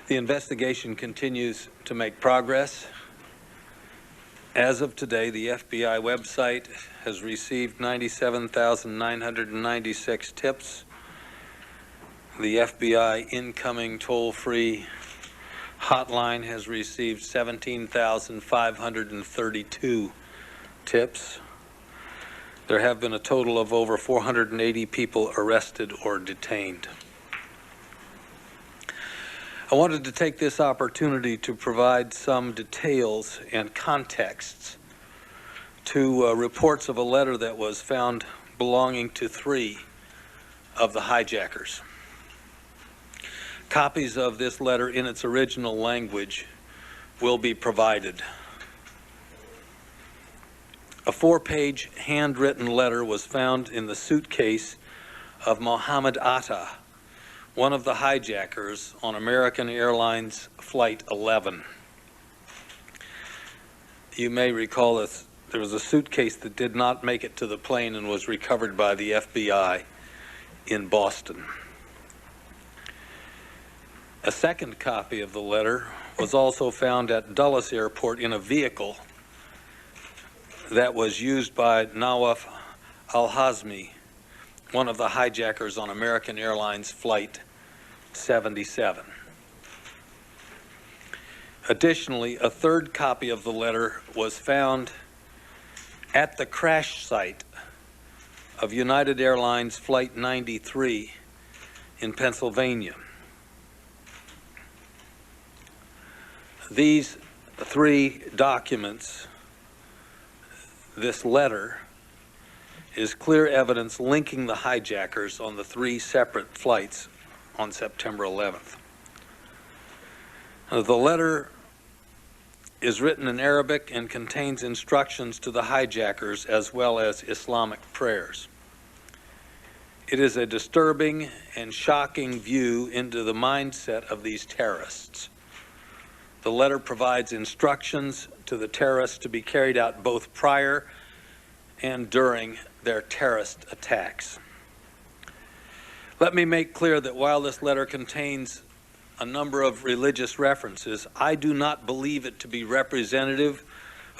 The investigation continues to make progress. As of today, the FBI website has received 97,996 tips. The FBI incoming toll-free hotline has received 17,532 tips. There have been a total of over 480 people arrested or detained. I wanted to take this opportunity to provide some details and contexts to reports of a letter that was found belonging to 3 of the hijackers. Copies of this letter in its original language will be provided. A 4-page handwritten letter was found in the suitcase of Mohamed Atta, one of the hijackers on American Airlines Flight 11. You may recall that there was a suitcase that did not make it to the plane and was recovered by the FBI in Boston. A second copy of the letter was also found at Dulles Airport in a vehicle that was used by Nawaf al-Hazmi, one of the hijackers on American Airlines Flight 77. Additionally, a third copy of the letter was found at the crash site of United Airlines Flight 93 in Pennsylvania. These 3 documents, this letter, is clear evidence linking the hijackers on the 3 separate flights on September 11th. The letter is written in Arabic and contains instructions to the hijackers as well as Islamic prayers. It is a disturbing and shocking view into the mindset of these terrorists. The letter provides instructions to the terrorists to be carried out both prior and during their terrorist attacks. Let me make clear that while this letter contains a number of religious references, I do not believe it to be representative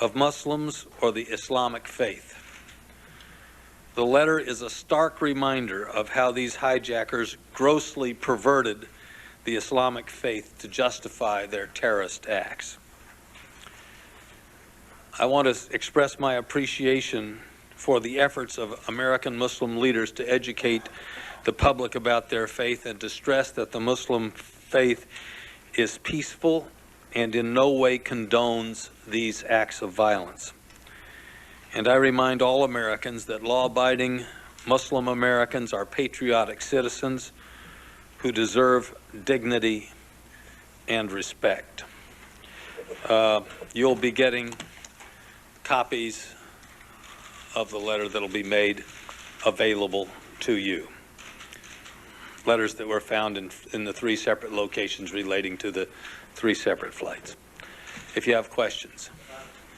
of Muslims or the Islamic faith. The letter is a stark reminder of how these hijackers grossly perverted the Islamic faith to justify their terrorist acts. I want to express my appreciation for the efforts of American Muslim leaders to educate the public about their faith and to stress that the Muslim faith is peaceful and in no way condones these acts of violence. And I remind all Americans that law-abiding Muslim Americans are patriotic citizens who deserve dignity and respect. You'll be getting copies of the letter that'll be made available to you. Letters that were found in the 3 separate locations relating to the 3 separate flights. If you have questions.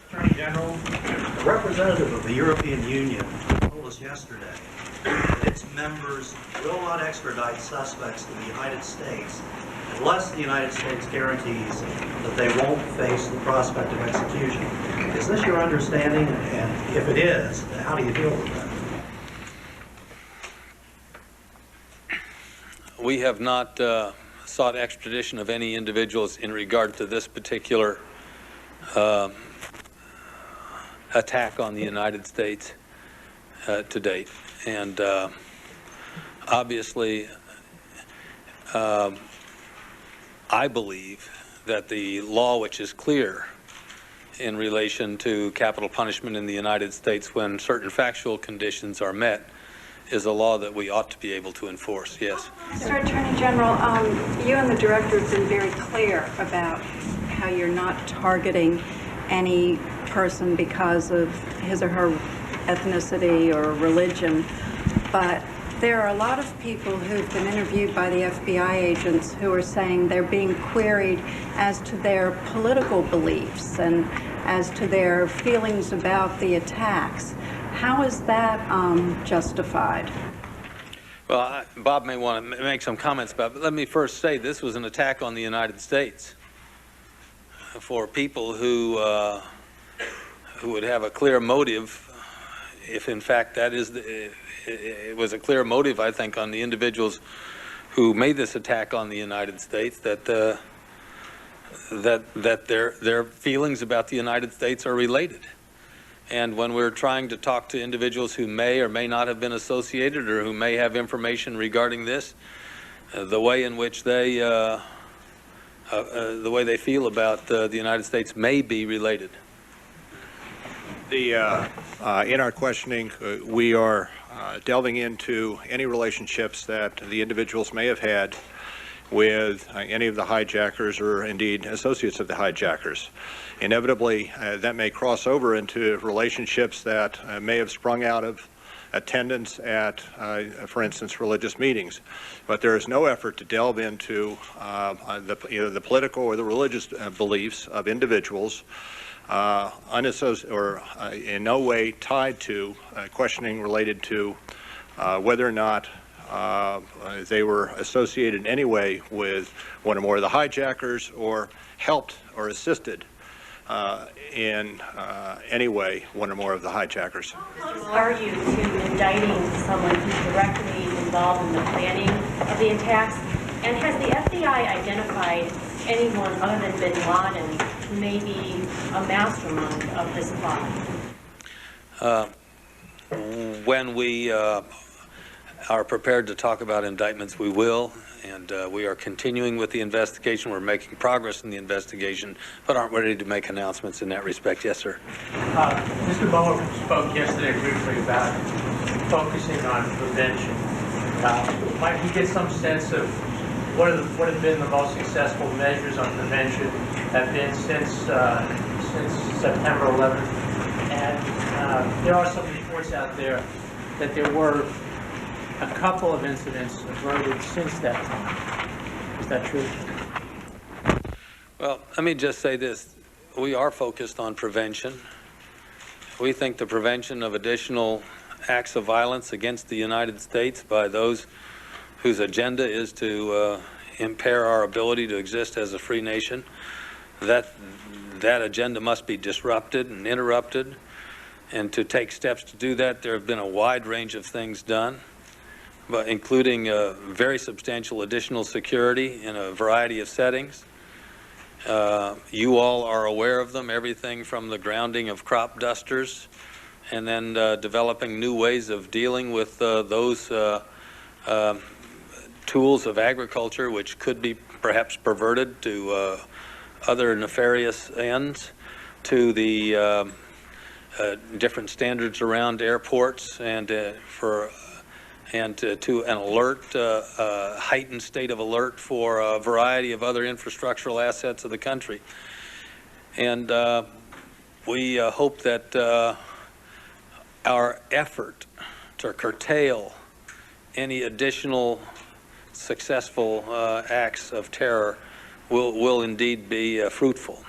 Attorney General, a representative of the European Union told us yesterday that its members will not extradite suspects to the United States unless the United States guarantees that they won't face the prospect of execution. Is this your understanding? And if it is, how do you deal with that? We have not sought extradition of any individuals in regard to this particular attack on the United States to date. And obviously, I believe that the law, which is clear in relation to capital punishment in the United States when certain factual conditions are met, is a law that we ought to be able to enforce. Yes. Mr. Attorney General, you and the director have been very clear about how you're not targeting any person because of his or her ethnicity or religion, but there are a lot of people who've been interviewed by the FBI agents who are saying they're being queried as to their political beliefs and as to their feelings about the attacks. How is that justified? Well, Bob may want to make some comments about it, but let me first say this was an attack on the United States for people who would have a clear motive, if in fact that is it was a clear motive, I think, on the individuals who made this attack on the United States, that their feelings about the United States are related. And when we're trying to talk to individuals who may or may not have been associated or who may have information regarding this, the way in which they the way they feel about the United States may be related. In our questioning, we are delving into any relationships that the individuals may have had with any of the hijackers or indeed associates of the hijackers. Inevitably, that may cross over into relationships that may have sprung out of attendance at, for instance, religious meetings. But there is no effort to delve into either the political or the religious beliefs of individuals unassociated or in no way tied to questioning related to whether or not they were associated in any way with one or more of the hijackers or helped or assisted in any way one or more of the hijackers. How close are you to indicting someone who's directly involved in the planning of the attacks? And has the FBI identified anyone other than bin Laden who may be a mastermind of this plot? When we are prepared to talk about indictments, we will, and we are continuing with the investigation. We're making progress in the investigation, but aren't ready to make announcements in that respect. Yes, sir. Mr. Mueller spoke yesterday briefly about focusing on prevention. Might we get some sense of what have been the most successful measures on prevention have been since September 11th? And there are some reports out there that there were a couple of incidents averted since that time. Is that true? Well, let me just say this. We are focused on prevention. We think the prevention of additional acts of violence against the United States by those whose agenda is to impair our ability to exist as a free nation, that agenda must be disrupted and interrupted. And to take steps to do that, there have been a wide range of things done, but including very substantial additional security in a variety of settings. You all are aware of them, everything from the grounding of crop dusters and then developing new ways of dealing with those tools of agriculture which could be perhaps perverted to other nefarious ends, to the different standards around airports and to an alert, heightened state of alert for a variety of other infrastructural assets of the country. And we hope that our effort to curtail any additional successful acts of terror will indeed be fruitful.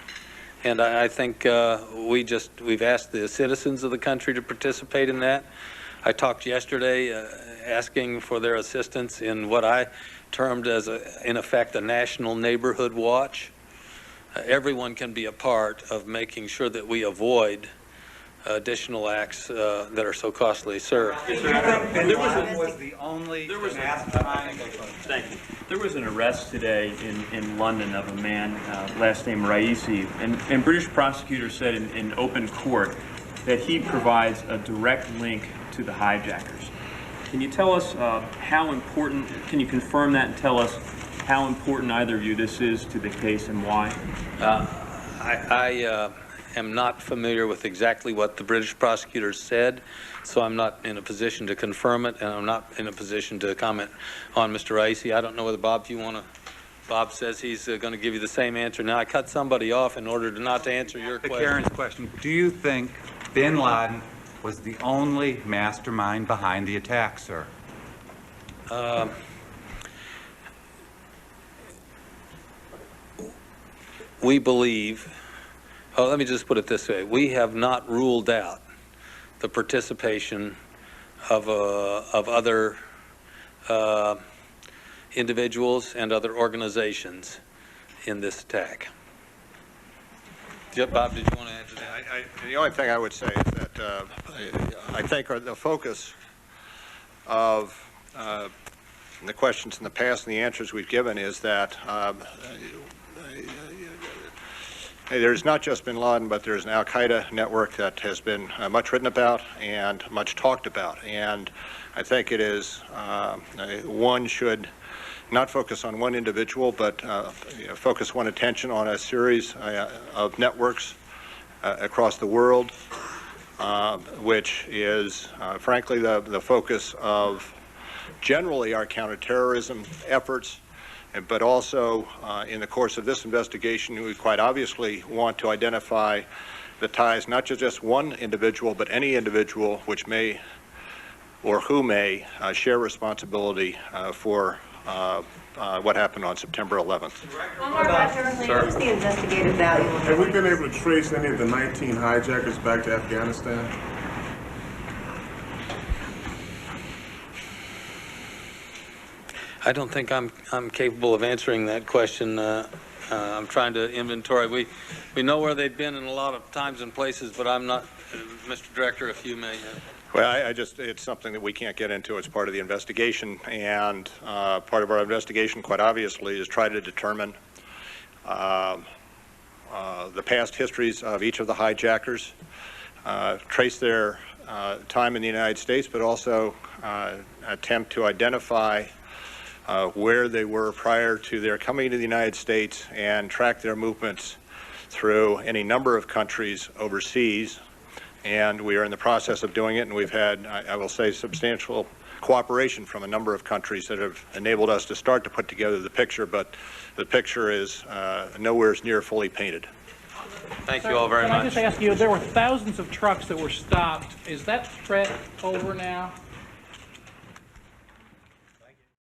And I think we've asked the citizens of the country to participate in that. I talked yesterday asking for their assistance in what I termed as, in effect, a national neighborhood watch. Everyone can be a part of making sure that we avoid additional acts that are so costly. Sir. And there was the only mastermind. Thank you. There was an arrest today in London of a man, last name Raisi, and British prosecutors said in open court that he provides a direct link to the hijackers. Can you tell us how important, can you confirm that and tell us how important either of you this is to the case and why? I am not familiar with exactly what the British prosecutors said, so I'm not in a position to confirm it, and I'm not in a position to comment on Mr. Raisi. I don't know whether, Bob, if you want to. Bob says he's going to give you the same answer. Now, I cut somebody off in order not to answer your question. Karen's question. Do you think bin Laden was the only mastermind behind the attack, sir? We believe, let me just put it this way. We have not ruled out the participation of other individuals and other organizations in this attack. Bob, did you want to add to that? The only thing I would say is that I think the focus of the questions in the past and the answers we've given is that there's not just bin Laden, but there's an al-Qaeda network that has been much written about and much talked about. And I think it is, one should not focus on one individual, but focus one attention on a series of networks across the world, which is, frankly, the focus of generally our counterterrorism efforts, but also in the course of this investigation, we quite obviously want to identify the ties, not just one individual, but any individual which may or who may share responsibility for what happened on September 11th. What is the investigative value of Have we been able to trace any of the 19 hijackers back to Afghanistan? I don't think I'm capable of answering that question. I'm trying to inventory. We know where they've been in a lot of times and places, but I'm not, Mr. Director, if you may. Well, it's something that we can't get into as part of the investigation, and part of our investigation, quite obviously, is try to determine the past histories of each of the hijackers, trace their time in the United States, but also attempt to identify where they were prior to their coming to the United States and track their movements through any number of countries overseas. And we are in the process of doing it, and we've had, I will say, substantial cooperation from a number of countries that have enabled us to start to put together the picture, but the picture is nowhere near fully painted. Thank you all very much. Can I just ask you, there were thousands of trucks that were stopped. Is that threat over now?